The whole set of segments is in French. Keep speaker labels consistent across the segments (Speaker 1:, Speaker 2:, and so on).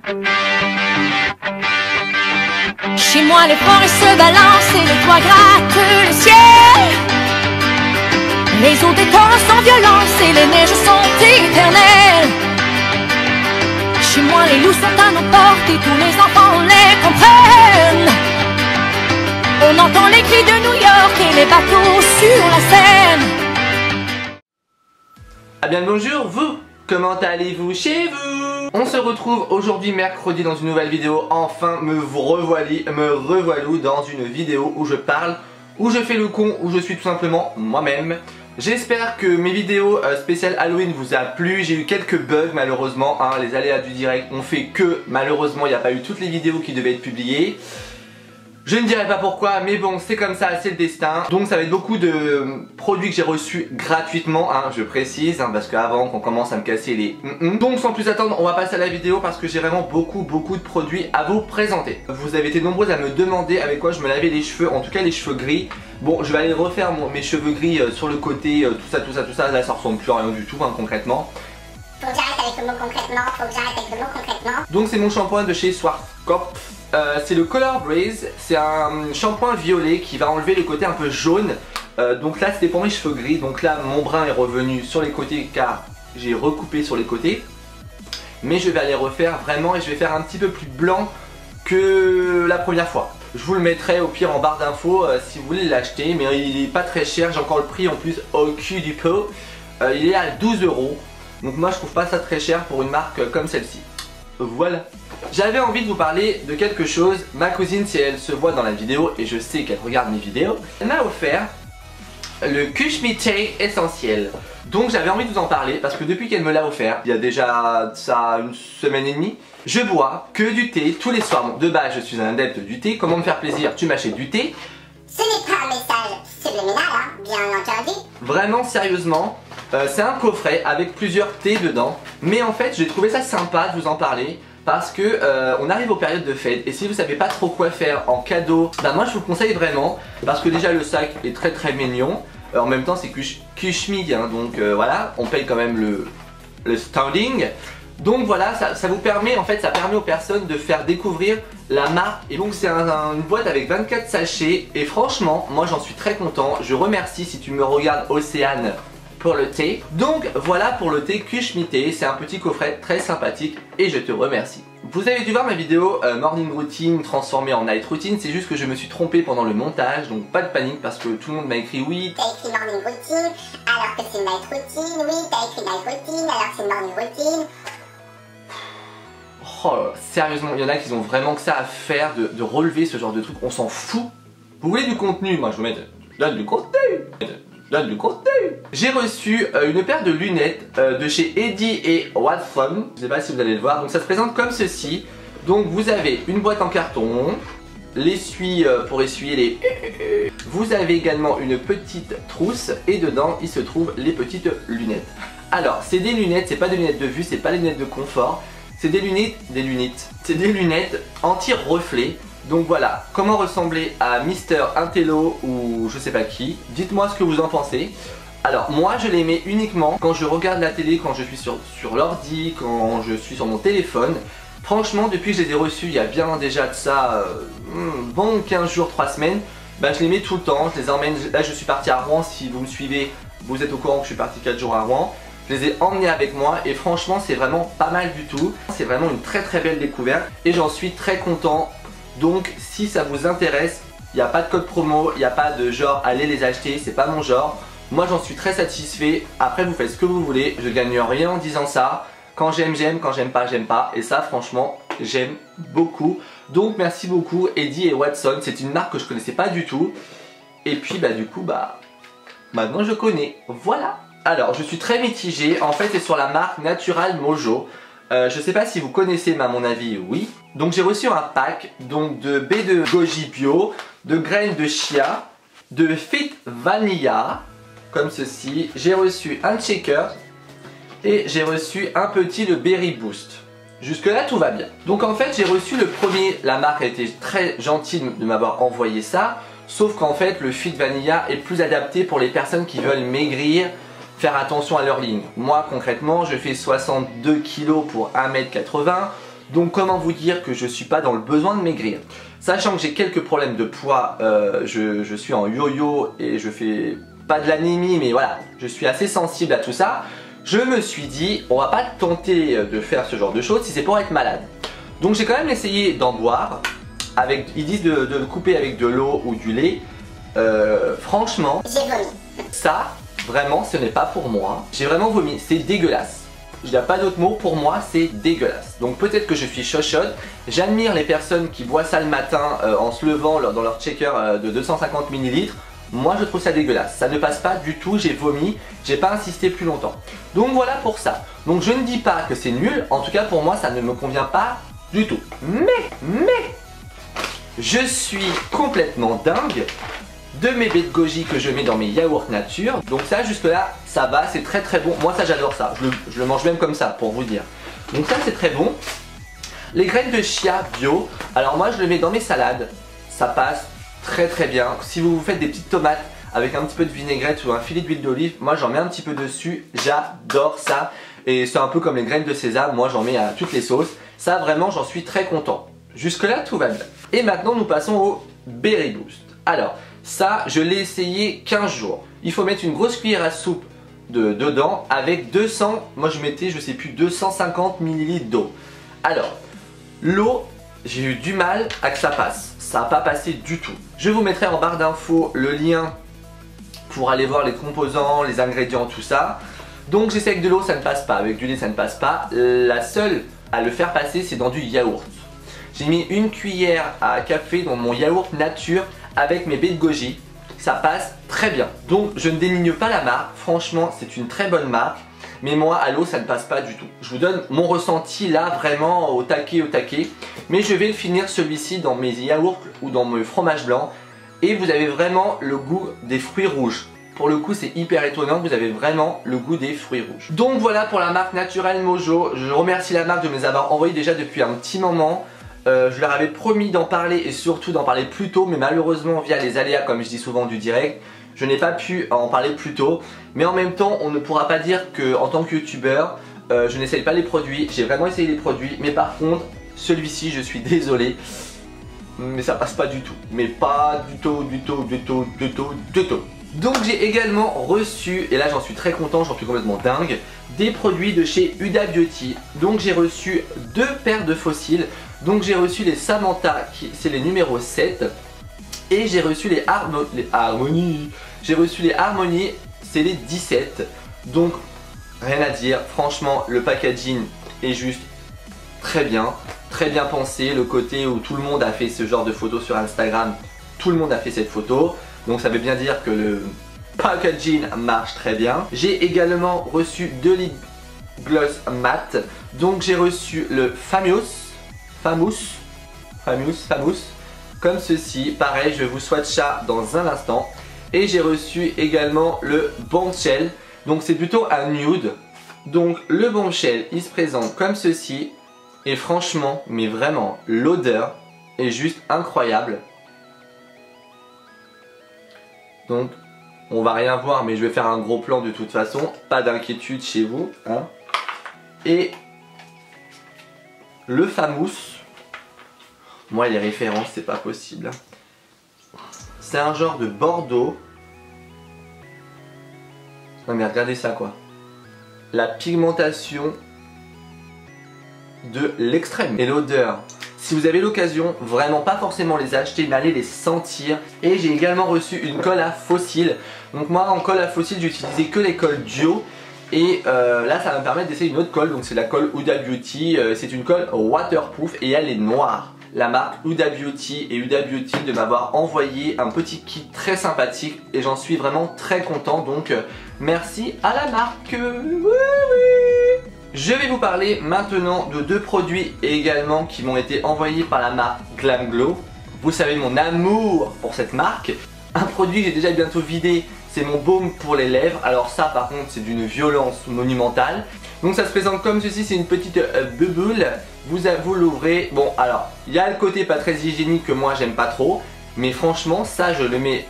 Speaker 1: Chez moi les forêts se balancent et les toits grattent le ciel. Les eaux des torrents sans violence et les neiges sont éternelles. Chez moi les loups sont à nos portes et tous les enfants les comprennent. On entend les cris de New York et les bateaux sur la Seine.
Speaker 2: Ah bien le bonjour vous, comment allez-vous chez vous? On se retrouve aujourd'hui mercredi dans une nouvelle vidéo. Enfin me revoilou dans une vidéo où je parle, où je fais le con, où je suis tout simplement moi-même. J'espère que mes vidéos spéciales Halloween vous a plu. J'ai eu quelques bugs malheureusement, hein. Les aléas du direct ont fait que malheureusement il n'y a pas eu toutes les vidéos qui devaient être publiées. Je ne dirai pas pourquoi, mais bon, c'est comme ça, c'est le destin. Donc ça va être beaucoup de produits que j'ai reçus gratuitement, hein, je précise, hein, parce qu'avant qu'on commence à me casser les Donc sans plus attendre, on va passer à la vidéo parce que j'ai vraiment beaucoup de produits à vous présenter. Vous avez été nombreux à me demander avec quoi je me lavais les cheveux, en tout cas les cheveux gris. Bon, je vais aller refaire mes cheveux gris sur le côté, tout ça, là ça ressemble plus à rien du tout, hein, concrètement.
Speaker 3: Faut que j'arrête avec le mot concrètement,
Speaker 2: Donc c'est mon shampoing de chez Schwarzkopf. C'est le Color Breeze, c'est un shampoing violet qui va enlever le côté un peu jaune. Donc là c'était pour mes cheveux gris, donc là mon brun est revenu sur les côtés car j'ai recoupé sur les côtés. Mais je vais aller refaire vraiment et je vais faire un petit peu plus blanc que la première fois. Je vous le mettrai au pire en barre d'infos si vous voulez l'acheter, mais il est pas très cher, j'ai encore le prix en plus au cul du pot. Il est à 12 €, donc moi je trouve pas ça très cher pour une marque comme celle-ci. Voilà. J'avais envie de vous parler de quelque chose. Ma cousine, si elle se voit dans la vidéo, et je sais qu'elle regarde mes vidéos, elle m'a offert le Kushmi Thé essentiel. Donc j'avais envie de vous en parler parce que depuis qu'elle me l'a offert, il y a déjà ça une semaine et demie, je bois que du thé tous les soirs. Bon, de base je suis un adepte du thé. Comment me faire plaisir? Tu m'achètes du thé.
Speaker 3: Ce n'est pas un message subliminal, hein, bien entendu.
Speaker 2: Vraiment sérieusement, c'est un coffret avec plusieurs thés dedans. Mais en fait j'ai trouvé ça sympa de vous en parler parce que on arrive aux périodes de fête et si vous savez pas trop quoi faire en cadeau, bah moi je vous le conseille vraiment parce que déjà le sac est très mignon. En même temps c'est Kushmi, hein, donc voilà, on paye quand même le standing. Donc voilà, ça vous permet, en fait ça permet aux personnes de faire découvrir la marque. Et donc c'est une boîte avec 24 sachets et franchement moi j'en suis très content. Je remercie si tu me regardes Océane pour le thé. Donc voilà pour le thé Kushmi Thé, c'est un petit coffret très sympathique et je te remercie. Vous avez dû voir ma vidéo morning routine transformée en night routine, c'est juste que je me suis trompé pendant le montage, donc pas de panique parce que tout le monde m'a écrit oui.
Speaker 3: T'as écrit morning routine alors que c'est night routine, oui t'as écrit night routine alors que c'est morning routine.
Speaker 2: Oh, sérieusement, il y en a qui ont vraiment que ça à faire de relever ce genre de truc, on s'en fout. Vous voulez du contenu? Moi je vous mets donne du contenu. J'ai reçu une paire de lunettes de chez Eddy et Watson. Je sais pas si vous allez le voir. Donc ça se présente comme ceci. Donc vous avez une boîte en carton, l'essuie pour essuyer les... Vous avez également une petite trousse et dedans il se trouve les petites lunettes. Alors c'est des lunettes, c'est pas des lunettes de vue, c'est pas des lunettes de confort. C'est des lunettes, c'est des lunettes anti-reflet. Donc voilà, comment ressembler à Mister Intello ou je sais pas qui. Dites-moi ce que vous en pensez. Alors moi je les mets uniquement quand je regarde la télé, quand je suis sur l'ordi, quand je suis sur mon téléphone. Franchement depuis que je les ai reçus il y a bien déjà de ça bon 15 jours, 3 semaines, bah, je les mets tout le temps, je les emmène. Là je suis parti à Rouen, si vous me suivez vous êtes au courant que je suis parti 4 jours à Rouen. Je les ai emmenés avec moi et franchement c'est vraiment pas mal du tout. C'est vraiment une très belle découverte et j'en suis très content. Donc si ça vous intéresse, il n'y a pas de code promo, il n'y a pas de genre allez les acheter, c'est pas mon genre. Moi j'en suis très satisfait, après vous faites ce que vous voulez, je gagne rien en disant ça. Quand j'aime j'aime, quand j'aime pas j'aime pas. Et ça franchement j'aime beaucoup. Donc merci beaucoup Eddy et Watson, c'est une marque que je connaissais pas du tout. Et puis bah du coup bah maintenant je connais, voilà. Alors je suis très mitigé, en fait c'est sur la marque Natural Mojo. Je sais pas si vous connaissez, mais à mon avis oui. Donc j'ai reçu un pack donc de baies de goji bio, de graines de chia, de fit vanilla, comme ceci. J'ai reçu un shaker et j'ai reçu un petit le berry boost. Jusque là tout va bien. Donc en fait j'ai reçu le premier, la marque a été très gentille de m'avoir envoyé ça. Sauf qu'en fait le fit vanilla est plus adapté pour les personnes qui veulent maigrir, faire attention à leur ligne. Moi concrètement je fais 62 kg pour 1 m 80. Donc comment vous dire que je suis pas dans le besoin de maigrir. Sachant que j'ai quelques problèmes de poids, je suis en yo-yo et je fais pas de l'anémie, mais voilà, je suis assez sensible à tout ça. Je me suis dit, on va pas tenter de faire ce genre de choses si c'est pour être malade. Donc j'ai quand même essayé d'en boire. Ils disent de le couper avec de l'eau ou du lait. Franchement,
Speaker 3: J'ai vomi.
Speaker 2: ça, vraiment, ce n'est pas pour moi. J'ai vraiment vomi, c'est dégueulasse. Il n'y a pas d'autre mot, pour moi c'est dégueulasse. Donc peut-être que je suis chochotte. J'admire les personnes qui boivent ça le matin en se levant dans leur shaker de 250 ml. Moi je trouve ça dégueulasse, ça ne passe pas du tout, j'ai vomi, j'ai pas insisté plus longtemps. Donc voilà pour ça. Donc je ne dis pas que c'est nul, en tout cas pour moi ça ne me convient pas du tout. Mais, je suis complètement dingue de mes baies de goji que je mets dans mes yaourts nature. Donc ça jusque là ça va, c'est très très bon. Moi ça j'adore ça, je le mange même comme ça pour vous dire. Donc ça c'est très bon. Les graines de chia bio, alors moi je le mets dans mes salades, ça passe très très bien. Si vous vous faites des petites tomates avec un petit peu de vinaigrette ou un filet d'huile d'olive, moi j'en mets un petit peu dessus, j'adore ça. Et c'est un peu comme les graines de sésame, moi j'en mets à toutes les sauces. Ça vraiment j'en suis très content. Jusque là tout va bien. Et maintenant nous passons au Berry Boost. Alors ça je l'ai essayé 15 jours. Il faut mettre une grosse cuillère à soupe dedans avec 200, moi je mettais je sais plus 250 ml d'eau. Alors l'eau, j'ai eu du mal à que ça passe. Ça n'a pas passé du tout. Je vous mettrai en barre d'infos le lien pour aller voir les composants, les ingrédients, tout ça. Donc j'essaie avec de l'eau, ça ne passe pas. Avec du lait, ça ne passe pas. La seule à le faire passer, c'est dans du yaourt. J'ai mis une cuillère à café dans mon yaourt nature avec mes baies de goji. Ça passe très bien. Donc je ne dénigne pas la marque. Franchement, c'est une très bonne marque. Mais moi, à l'eau, ça ne passe pas du tout. Je vous donne mon ressenti là, vraiment au taquet, Mais je vais le finir celui-ci dans mes yaourts ou dans mes fromages blancs. Et vous avez vraiment le goût des fruits rouges. Pour le coup, c'est hyper étonnant, vous avez vraiment le goût des fruits rouges. Donc voilà pour la marque Naturel Mojo. Je remercie la marque de me les avoir envoyés déjà depuis un petit moment. Je leur avais promis d'en parler et surtout d'en parler plus tôt. Mais malheureusement, via les aléas, comme je dis souvent, du direct, je n'ai pas pu en parler plus tôt. Mais en même temps, on ne pourra pas dire que en tant que youtubeur, je n'essaye pas les produits. J'ai vraiment essayé les produits. Mais par contre, celui-ci, je suis désolé. Mais ça passe pas du tout. Mais pas du tout. Donc j'ai également reçu, et là j'en suis très content, j'en suis complètement dingue, des produits de chez Huda Beauty. Donc j'ai reçu 2 paires de fossiles. Donc j'ai reçu les Samantha, c'est les numéros 7. Et j'ai reçu les Harmony. J'ai reçu les Harmony, c'est les 17. Donc rien à dire, franchement le packaging est juste très bien pensé. Le côté où tout le monde a fait ce genre de photos sur Instagram, tout le monde a fait cette photo. Donc ça veut bien dire que le packaging marche très bien. J'ai également reçu 2 lip gloss mat. Donc j'ai reçu le Famous comme ceci. Pareil, je vous swatch ça dans un instant. Et j'ai reçu également le Bombshell. Donc c'est plutôt un nude. Donc le Bombshell il se présente comme ceci. Et franchement, mais vraiment, l'odeur est juste incroyable. Donc on va rien voir, mais je vais faire un gros plan de toute façon. Pas d'inquiétude chez vous, hein. Et le Famous, moi les références c'est pas possible. C'est un genre de Bordeaux. Non mais regardez ça quoi. La pigmentation de l'extrême. Et l'odeur. Si vous avez l'occasion, vraiment pas forcément les acheter, mais allez les sentir. Et j'ai également reçu une colle à fossiles. Donc moi en colle à fossiles j'utilisais que les colles duo. Et là ça va me permettre d'essayer une autre colle. Donc c'est la colle Huda Beauty. C'est une colle waterproof et elle est noire. La marque Huda Beauty et Huda Beauty de m'avoir envoyé un petit kit très sympathique. Et j'en suis vraiment très content. Donc merci à la marque. Oui. Je vais vous parler maintenant de 2 produits également qui m'ont été envoyés par la marque Glam Glow. Vous savez mon amour pour cette marque. Un produit que j'ai déjà bientôt vidé, c'est mon baume pour les lèvres. Alors ça par contre c'est d'une violence monumentale. Donc ça se présente comme ceci, c'est une petite bulle. Vous l'ouvrez. Bon alors, il y a le côté pas très hygiénique que moi j'aime pas trop. Mais franchement ça je le mets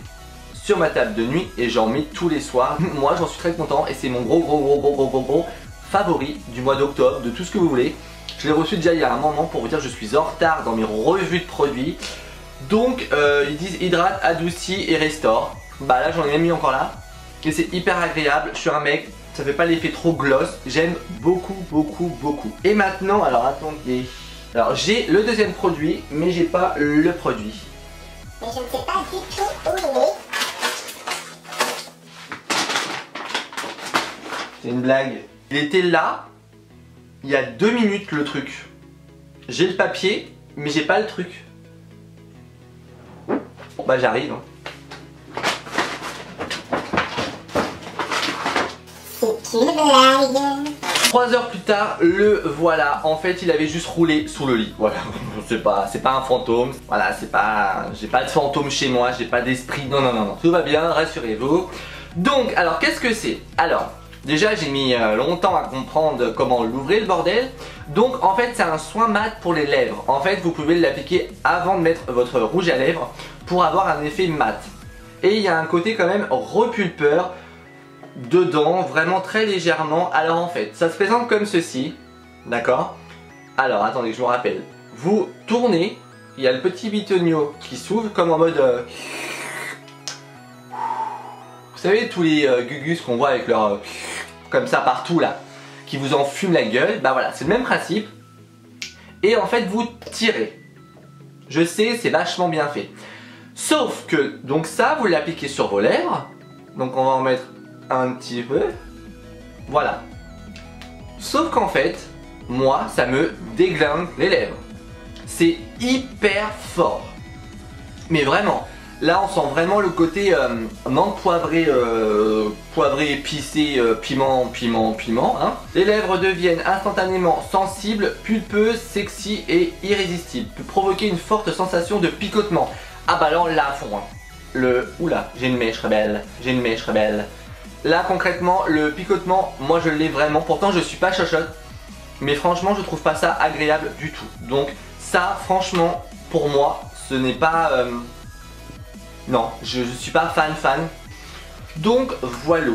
Speaker 2: sur ma table de nuit et j'en mets tous les soirs. Moi j'en suis très content et c'est mon gros favoris du mois d'octobre, de tout ce que vous voulez. Je l'ai reçu déjà il y a un moment pour vous dire que je suis en retard dans mes revues de produits. Donc ils disent hydrate, adoucit et restaure. Bah là j'en ai même mis encore là. Et c'est hyper agréable, je suis un mec, ça fait pas l'effet trop gloss. J'aime beaucoup, beaucoup, beaucoup. Et maintenant, alors attendez. Alors j'ai le deuxième produit, mais j'ai pas le produit.
Speaker 3: Mais je ne sais pas du tout où il est.
Speaker 2: C'est une blague. Il était là, il y a 2 minutes le truc. J'ai le papier, mais j'ai pas le truc. Bon bah j'arrive.
Speaker 3: C'est une blague.
Speaker 2: 3 heures plus tard, le voilà. En fait, il avait juste roulé sous le lit. Voilà, c'est pas un fantôme. Voilà, c'est pas, j'ai pas de fantôme chez moi, j'ai pas d'esprit. Non, non, non, non, tout va bien, rassurez-vous. Donc, alors, qu'est-ce que c'est? Alors, déjà, j'ai mis longtemps à comprendre comment l'ouvrir le bordel. Donc, en fait, c'est un soin mat pour les lèvres. En fait, vous pouvez l'appliquer avant de mettre votre rouge à lèvres pour avoir un effet mat. Et il y a un côté quand même repulpeur dedans, vraiment très légèrement. Alors en fait, ça se présente comme ceci, d'accord? Alors attendez que je me rappelle. Vous tournez, il y a le petit bitonio qui s'ouvre comme en mode... Vous savez tous les gugus qu'on voit avec leur... comme ça partout là, qui vous en fument la gueule. Bah voilà, c'est le même principe. Et en fait vous tirez. Je sais, c'est vachement bien fait. Sauf que, donc ça, vous l'appliquez sur vos lèvres. Donc on va en mettre un petit peu, voilà. Sauf qu'en fait, moi, ça me déglingue les lèvres. C'est hyper fort. Mais vraiment, là on sent vraiment le côté menthe poivrée, poivré, épicé, piment, hein. Les lèvres deviennent instantanément sensibles, pulpeuses, sexy et irrésistibles. Peut provoquer une forte sensation de picotement. Ah bah là on l'a à fond, hein. Oula, j'ai une mèche rebelle, j'ai une mèche rebelle. Là concrètement le picotement, moi je l'ai vraiment, pourtant je suis pas chochotte, mais franchement je trouve pas ça agréable du tout. Donc ça franchement pour moi ce n'est pas... non, je suis pas fan. Donc voilà.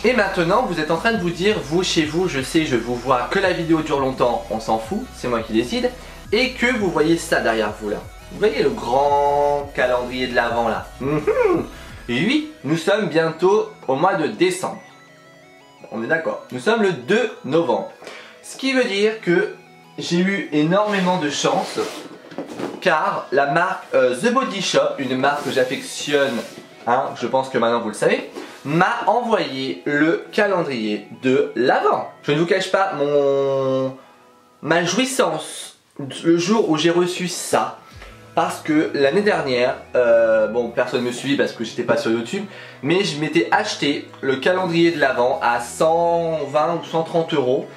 Speaker 2: Et maintenant vous êtes en train de vous dire, vous chez vous, je sais, je vous vois, que la vidéo dure longtemps, on s'en fout, c'est moi qui décide. Et que vous voyez ça derrière vous là. Vous voyez le grand calendrier de l'Avent là. Et oui, nous sommes bientôt au mois de décembre. On est d'accord. Nous sommes le 2 novembre. Ce qui veut dire que j'ai eu énormément de chance. Car la marque The Body Shop, une marque que j'affectionne, hein, je pense que maintenant vous le savez, m'a envoyé le calendrier de l'Avent. Je ne vous cache pas ma jouissance le jour où j'ai reçu ça. Parce que l'année dernière, bon personne ne me suit parce que j'étais pas sur YouTube, mais je m'étais acheté le calendrier de l'Avent à 120 ou 130 euros.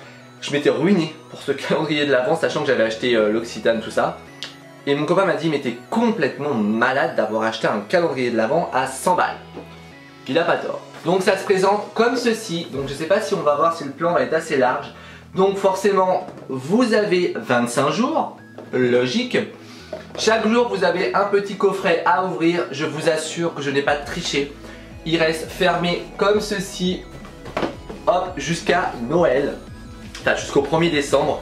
Speaker 2: Je m'étais ruiné pour ce calendrier de l'Avent, sachant que j'avais acheté l'Occitane, tout ça. Et mon copain m'a dit mais t'es complètement malade d'avoir acheté un calendrier de l'Avent à 100 balles. Il a pas tort. Donc ça se présente comme ceci, donc je sais pas si on va voir si le plan va être assez large. Donc forcément, vous avez 25 jours, logique. Chaque jour vous avez un petit coffret à ouvrir, je vous assure que je n'ai pas triché. Il reste fermé comme ceci, hop, jusqu'à Noël, enfin jusqu'au 1er décembre.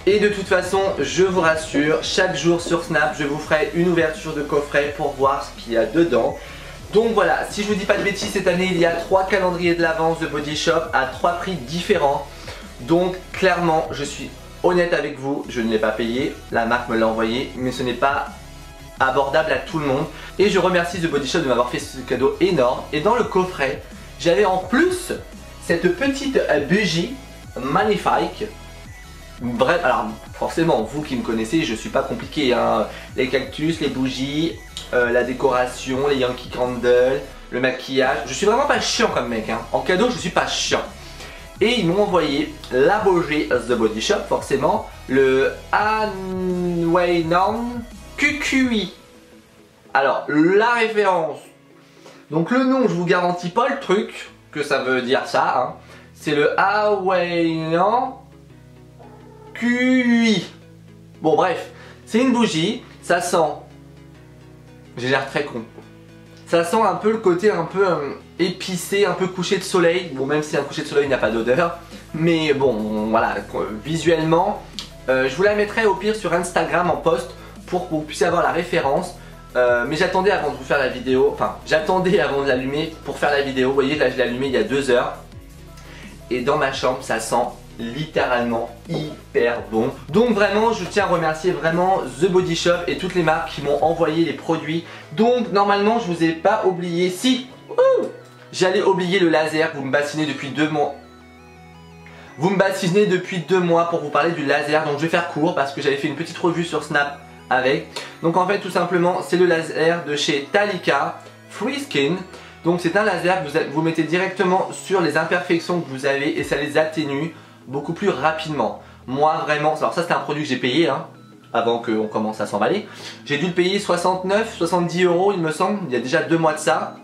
Speaker 2: Et de toute façon, je vous rassure, chaque jour sur Snap, je vous ferai une ouverture de coffret pour voir ce qu'il y a dedans. Donc voilà, si je vous dis pas de bêtises, cette année il y a 3 calendriers de l'Avent The Body Shop à 3 prix différents. Donc clairement, je suis honnête avec vous, je ne l'ai pas payé, la marque me l'a envoyé, mais ce n'est pas abordable à tout le monde. Et je remercie The Body Shop de m'avoir fait ce cadeau énorme. Et dans le coffret, j'avais en plus cette petite bougie magnifique. Bref, alors forcément, vous qui me connaissez, je suis pas compliqué, hein. Les cactus, les bougies, la décoration, les Yankee Candle, le maquillage. Je suis vraiment pas chiant comme mec, hein. En cadeau, je suis pas chiant. Et ils m'ont envoyé la bougie The Body Shop, forcément, le Anweinan QQI. Alors, la référence. Donc le nom, je vous garantis pas le truc, que ça veut dire ça, hein. C'est le Anweinan QI. Bon bref, c'est une bougie, ça sent... J'ai l'air très con. Ça sent un peu le côté un peu épicé, un peu couché de soleil. Bon, même si un coucher de soleil n'a pas d'odeur. Mais bon, voilà, visuellement, je vous la mettrai au pire sur Instagram en post pour que vous puissiez avoir la référence. Mais j'attendais avant de vous faire la vidéo, enfin j'attendais avant de l'allumer pour faire la vidéo. Vous voyez, là je l'ai allumé il y a 2 heures. Et dans ma chambre, ça sent littéralement hyper bon. Donc vraiment, je tiens à remercier vraiment The Body Shop et toutes les marques qui m'ont envoyé les produits. Donc normalement, je vous ai pas oublié, si, j'allais oublier le laser. Vous me bassinez depuis 2 mois. Vous me bassinez depuis 2 mois pour vous parler du laser. Donc je vais faire court parce que j'avais fait une petite revue sur Snap avec. Donc en fait, tout simplement, c'est le laser de chez Talika Free Skin. Donc c'est un laser que vous mettez directement sur les imperfections que vous avez et ça les atténue beaucoup plus rapidement. Moi vraiment, alors ça c'est un produit que j'ai payé hein, avant qu'on commence à s'emballer. J'ai dû le payer 69, 70 € il me semble, il y a déjà 2 mois de ça.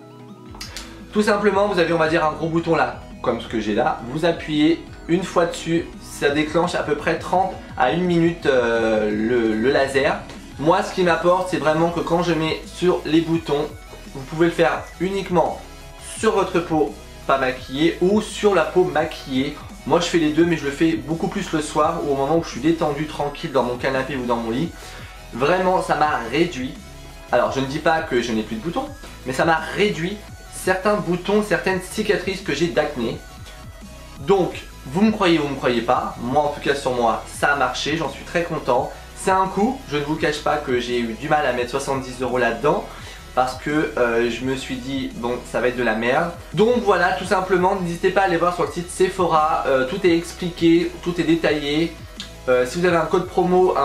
Speaker 2: Tout simplement vous avez on va dire un gros bouton là, comme ce que j'ai là. Vous appuyez une fois dessus, ça déclenche à peu près 30 à 1 minute le laser. Moi ce qui m'apporte c'est vraiment que quand je mets sur les boutons, vous pouvez le faire uniquement sur votre peau pas maquillée ou sur la peau maquillée. Moi je fais les deux mais je le fais beaucoup plus le soir ou au moment où je suis détendu, tranquille dans mon canapé ou dans mon lit. Vraiment ça m'a réduit, alors je ne dis pas que je n'ai plus de boutons, mais ça m'a réduit certains boutons, certaines cicatrices que j'ai d'acné. Donc vous me croyez ou vous me croyez pas, moi en tout cas sur moi ça a marché, j'en suis très content. C'est un coût, je ne vous cache pas que j'ai eu du mal à mettre 70 € là-dedans. Parce que je me suis dit bon ça va être de la merde. Donc voilà tout simplement, n'hésitez pas à aller voir sur le site Sephora, tout est expliqué, tout est détaillé. Si vous avez un code promo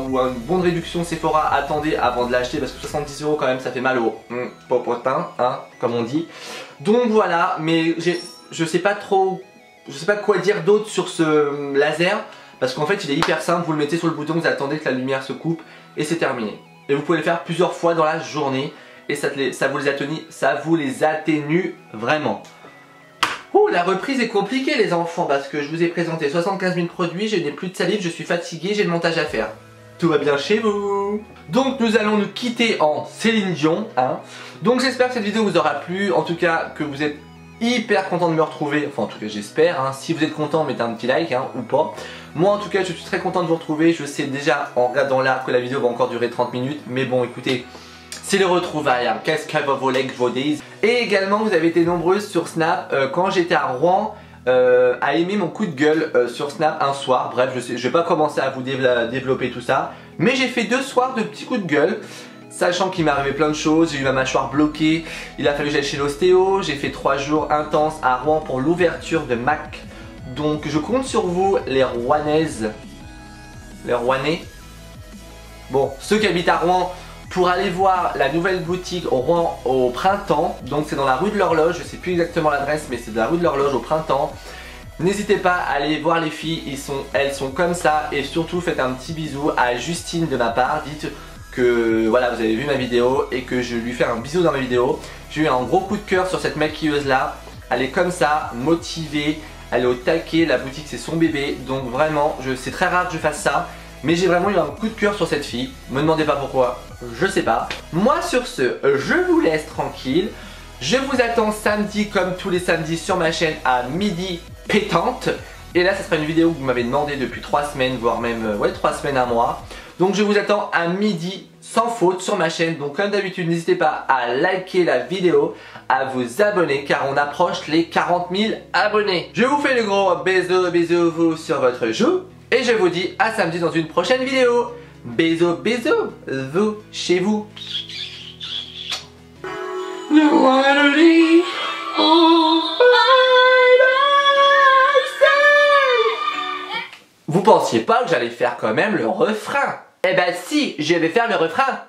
Speaker 2: ou un bon de réduction Sephora, attendez avant de l'acheter parce que 70 € quand même ça fait mal au popotin hein, comme on dit. Donc voilà, mais je sais pas quoi dire d'autre sur ce laser. Parce qu'en fait il est hyper simple, vous le mettez sur le bouton, vous attendez que la lumière se coupe et c'est terminé. Et vous pouvez le faire plusieurs fois dans la journée. Et ça vous les atténue vraiment. Oh, la reprise est compliquée les enfants parce que je vous ai présenté 75 000 produits, je n'ai plus de salive, je suis fatigué, j'ai le montage à faire. Tout va bien chez vous. Donc nous allons nous quitter en Céline Dion hein. Donc j'espère que cette vidéo vous aura plu, en tout cas que vous êtes hyper content de me retrouver, enfin en tout cas j'espère hein. Si vous êtes content mettez un petit like hein, ou pas. Moi en tout cas je suis très content de vous retrouver, je sais déjà en regardant là que la vidéo va encore durer 30 minutes. Mais bon écoutez, c'est le retrouvailles, hein. Qu'est-ce que vos legs, vos days. Et également vous avez été nombreuses sur Snap quand j'étais à Rouen à aimer mon coup de gueule sur Snap un soir. Bref je vais pas commencer à vous développer tout ça. Mais j'ai fait 2 soirs de petits coups de gueule. Sachant qu'il m'est arrivé plein de choses, j'ai eu ma mâchoire bloquée, il a fallu que j'aille chez l'ostéo, j'ai fait 3 jours intenses à Rouen pour l'ouverture de MAC. Donc je compte sur vous les Rouennaises, les Rouennais. Bon, ceux qui habitent à Rouen, pour aller voir la nouvelle boutique au Rouen au printemps. Donc c'est dans la rue de l'Horloge, je sais plus exactement l'adresse mais c'est de la rue de l'Horloge au printemps. N'hésitez pas à aller voir les filles, elles sont comme ça. Et surtout faites un petit bisou à Justine de ma part. Dites que voilà vous avez vu ma vidéo et que je lui fais un bisou dans ma vidéo. J'ai eu un gros coup de cœur sur cette maquilleuse là. Elle est comme ça, motivée, elle est au taquet, la boutique c'est son bébé. Donc vraiment c'est très rare que je fasse ça. Mais j'ai vraiment eu un coup de cœur sur cette fille. Me demandez pas pourquoi, je sais pas. Moi sur ce, je vous laisse tranquille. Je vous attends samedi comme tous les samedis sur ma chaîne à midi pétante. Et là ça sera une vidéo que vous m'avez demandé depuis 3 semaines, voire même 3 semaines à moi. Donc je vous attends à midi sans faute sur ma chaîne. Donc comme d'habitude n'hésitez pas à liker la vidéo, à vous abonner car on approche les 40 000 abonnés. Je vous fais le gros bisous vous sur votre joue. Et je vous dis à samedi dans une prochaine vidéo. Bisous, vous, chez vous. Vous pensiez pas que j'allais faire quand même le refrain? Eh ben si, je vais faire le refrain.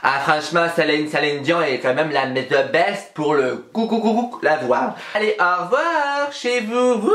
Speaker 2: Ah franchement Céline Dion est quand même la best pour le coucou la voix. Allez au revoir chez vous.